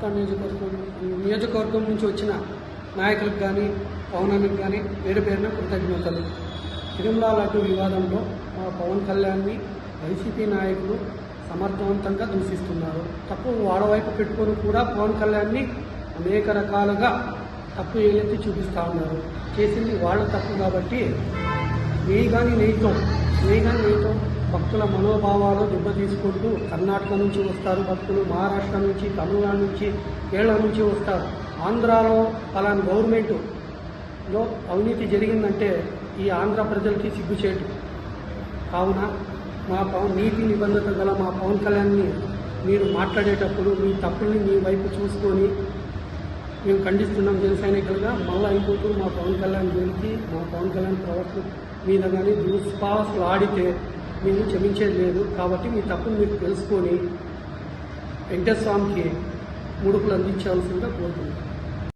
ఆర్కాడ్ నియోజకవర్గం నుంచి వచ్చిన నాయకులకు కానీ పవనానికి కానీ పేరు పేరున కృతజ్ఞతలు. తిరుమల లడ్డు వివాదంలో మా పవన్ కళ్యాణ్ని వైసీపీ నాయకులు సమర్థవంతంగా దూషిస్తున్నారు. తప్పు వాడవైపు పెట్టుకొని కూడా పవన్ కళ్యాణ్ని అనేక రకాలుగా తప్పు ఏలెత్తి చూపిస్తూ ఉన్నారు. చేసింది వాళ్ళ తప్పు కాబట్టి నెయ్యితో భక్తుల మనోభావాలు దెబ్బతీసుకుంటూ కర్ణాటక నుంచి వస్తారు భక్తులు, మహారాష్ట్ర నుంచి, తమిళనాడు నుంచి, కేరళ నుంచి వస్తారు. ఆంధ్రాలో పలానా గవర్నమెంట్లో అవినీతి జరిగిందంటే ఈ ఆంధ్ర ప్రజలకి సిగ్గుచేటు. కావున మా నీతి నిబంధత గల మా పవన్ కళ్యాణ్ని మీరు మాట్లాడేటప్పుడు మీ తప్పుల్ని మీ వైపు చూసుకొని మేము ఖండిస్తున్నాం. జన సైనికులుగా మళ్ళీ ఇంకొకరు మా పవన్ కళ్యాణ్ గురించి మా పవన్ కళ్యాణ్ ప్రవర్తన మీద కానీ దుస్పాసులు ఆడితే మేము క్షమించేది లేదు. కాబట్టి మీ తప్పును మీరు తెలుసుకొని వెంకటేశ్వర స్వామికి ముడుపులు అందించాల్సిందిగా కోరుతున్నాం.